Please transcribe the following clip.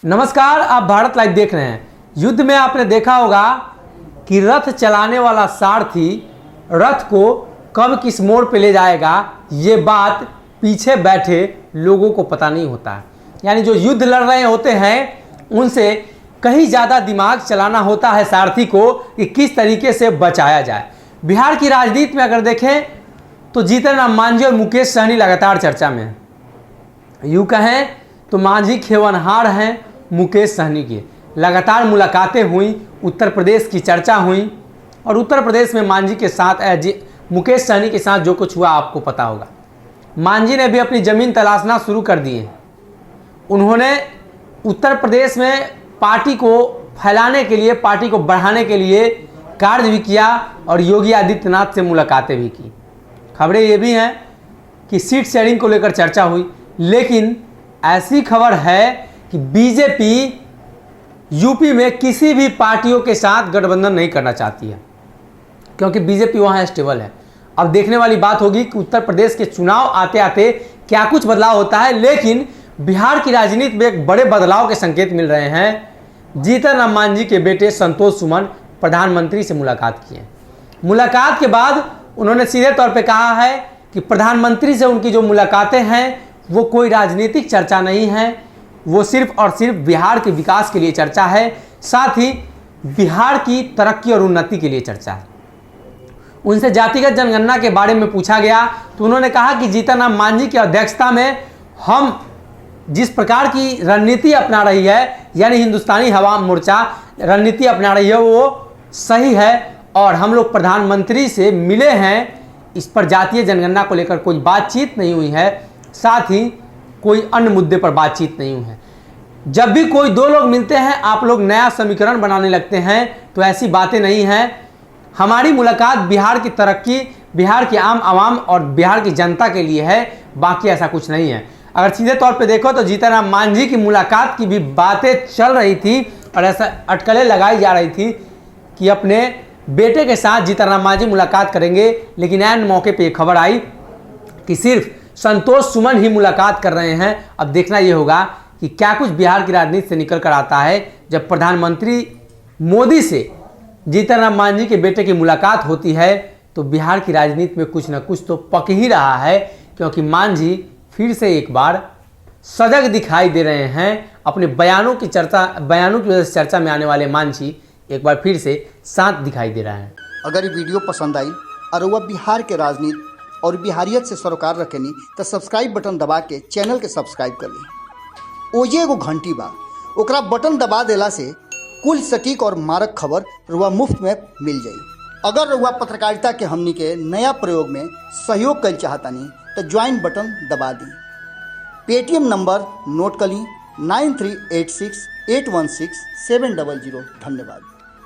नमस्कार, आप भारत लाइव देख रहे हैं। युद्ध में आपने देखा होगा कि रथ चलाने वाला सारथी रथ को कब किस मोड़ पे ले जाएगा, ये बात पीछे बैठे लोगों को पता नहीं होता है। यानी जो युद्ध लड़ रहे होते हैं उनसे कहीं ज़्यादा दिमाग चलाना होता है सारथी को कि किस तरीके से बचाया जाए। बिहार की राजनीति में अगर देखें तो जीतन राम मांझी और मुकेश सहनी लगातार चर्चा में हैं। यूँ कहें तो मांझी खेवनहार हैं मुकेश सहनी की। लगातार मुलाकातें हुई, उत्तर प्रदेश की चर्चा हुई और उत्तर प्रदेश में मांझी के साथ मुकेश सहनी के साथ जो कुछ हुआ आपको पता होगा। मांझी ने भी अपनी ज़मीन तलाशना शुरू कर दी है। उन्होंने उत्तर प्रदेश में पार्टी को फैलाने के लिए, पार्टी को बढ़ाने के लिए कार्य भी किया और योगी आदित्यनाथ से मुलाकातें भी की। खबरें ये भी हैं कि सीट शेयरिंग को लेकर चर्चा हुई, लेकिन ऐसी खबर है कि बीजेपी यूपी में किसी भी पार्टियों के साथ गठबंधन नहीं करना चाहती है, क्योंकि बीजेपी वहाँ स्टेबल है। अब देखने वाली बात होगी कि उत्तर प्रदेश के चुनाव आते आते क्या कुछ बदलाव होता है। लेकिन बिहार की राजनीति में एक बड़े बदलाव के संकेत मिल रहे हैं। जीतन राम मांझी के बेटे संतोष सुमन प्रधानमंत्री से मुलाकात की है। मुलाकात के बाद उन्होंने सीधे तौर पे कहा है कि प्रधानमंत्री से उनकी जो मुलाकातें हैं वो कोई राजनीतिक चर्चा नहीं है, वो सिर्फ और सिर्फ बिहार के विकास के लिए चर्चा है, साथ ही बिहार की तरक्की और उन्नति के लिए चर्चा है। उनसे जातिगत जनगणना के बारे में पूछा गया तो उन्होंने कहा कि जीतन राम मांझी की अध्यक्षता में हम जिस प्रकार की रणनीति अपना रही है, यानी हिंदुस्तानी हवा मोर्चा रणनीति अपना रही है, वो सही है और हम लोग प्रधानमंत्री से मिले हैं। इस पर जातीय जनगणना को लेकर कोई बातचीत नहीं हुई है, साथ ही कोई अन्य मुद्दे पर बातचीत नहीं हुई है। जब भी कोई दो लोग मिलते हैं आप लोग नया समीकरण बनाने लगते हैं, तो ऐसी बातें नहीं हैं। हमारी मुलाकात बिहार की तरक्की, बिहार के आम आवाम और बिहार की जनता के लिए है, बाकी ऐसा कुछ नहीं है। अगर सीधे तौर पे देखो तो जीतन राम मांझी की मुलाकात की भी बातें चल रही थी और ऐसा अटकलें लगाई जा रही थी कि अपने बेटे के साथ जीतन राम मांझी मुलाकात करेंगे, लेकिन ऐन मौके पे खबर आई कि सिर्फ संतोष सुमन ही मुलाकात कर रहे हैं। अब देखना ये होगा कि क्या कुछ बिहार की राजनीति से निकल कर आता है। जब प्रधानमंत्री मोदी से जीतन राम मांझी के बेटे की मुलाकात होती है तो बिहार की राजनीति में कुछ न कुछ तो पक ही रहा है, क्योंकि मांझी फिर से एक बार सजग दिखाई दे रहे हैं। अपने बयानों की वजह से चर्चा में आने वाले मांझी एक बार फिर से साथ दिखाई दे रहा है। अगर ये वीडियो पसंद आई और वह बिहार के राजनीति और बिहारियत से सरोकार रखेनी तो सब्सक्राइब बटन दबा के चैनल के सब्सक्राइब कर ली। ओजे एगो घंटी बा, ओकरा बटन दबा देला से कुल सटीक और मारक खबर रुआ मुफ्त में मिल जाई। अगर रुआ पत्रकारिता के हमनी के नया प्रयोग में सहयोग कर चाहतानी तो ज्वाइन बटन दबा दी। पेटीएम नंबर नोट कर ली 9386816700। धन्यवाद।